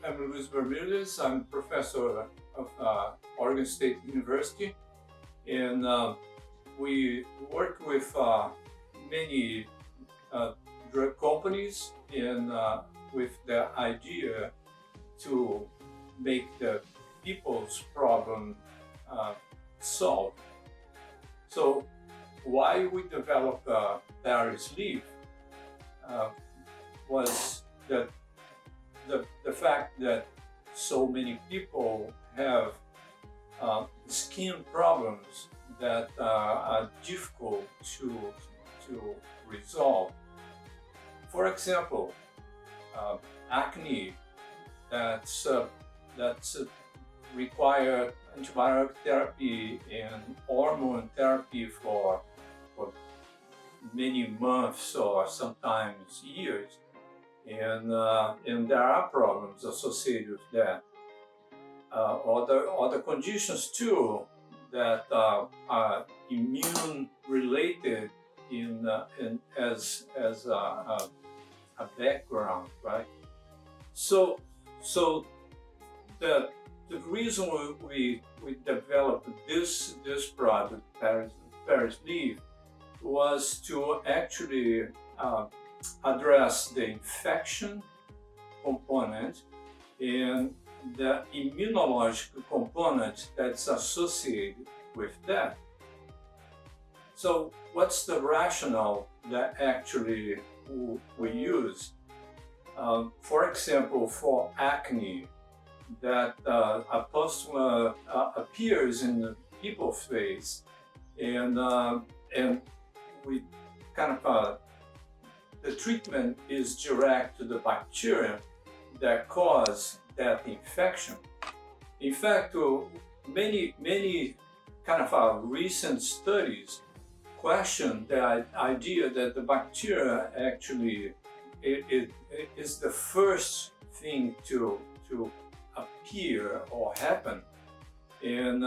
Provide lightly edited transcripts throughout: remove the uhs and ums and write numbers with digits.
I'm Luiz Bermudez. I'm professor of Oregon State University, and we work with many drug companies and with the idea to make the people's problem solved. So why we developed ParisLeaf was that the fact that so many people have skin problems that are difficult to resolve. For example, acne that's require antibiotic therapy and hormone therapy for many months or sometimes years. And there are problems associated with that. Other conditions too that are immune related as a background, right? So the reason we developed this product, ParisLeaf, was to actually address the infection component and the immunological component that's associated with that. So what's the rationale that actually we use? For example, for acne, that a pustule appears in the people's face, and we kind of the treatment is direct to the bacteria that cause that infection. In fact, many kind of recent studies question the idea that the bacteria actually it is the first thing to appear or happen, and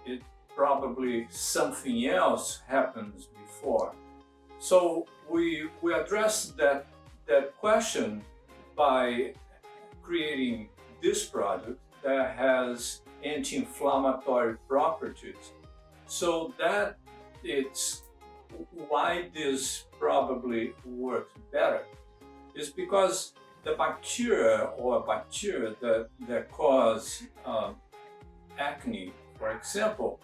it probably something else happens before. So we address that question by creating this product that has anti-inflammatory properties. So that it's why this probably works better is because the bacteria that cause acne, for example,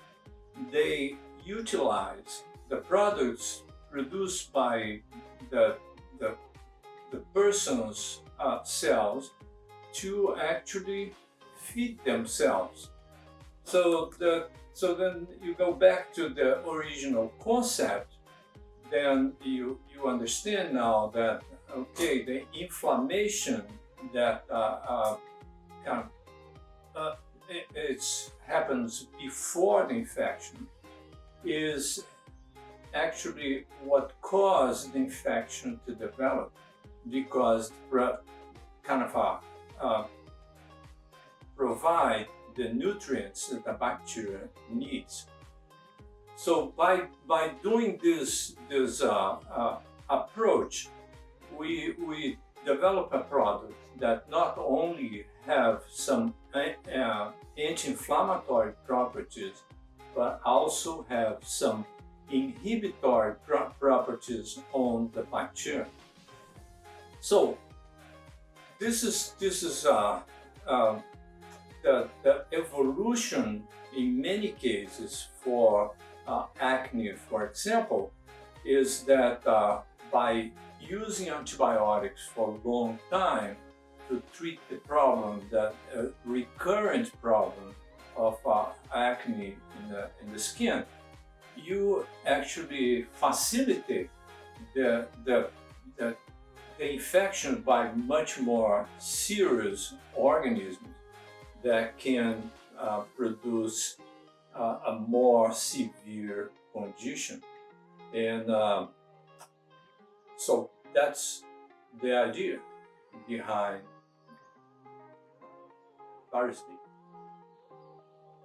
they utilize the products produced by the person's cells to actually feed themselves. So then you go back to the original concept, then you understand now that, okay, the inflammation that it happens before the infection is actually what caused the infection to develop, because kind of provide the nutrients that the bacteria needs. So by doing this approach, we develop a product that not only have some anti-inflammatory properties, but also have some inhibitory properties on the bacteria. So this is the evolution in many cases for acne, for example, is that by using antibiotics for a long time to treat the problem, that recurrent problem of acne in the skin, you actually facilitate the infection by much more serious organisms that can produce a more severe condition. And so that's the idea behind ParisLeaf.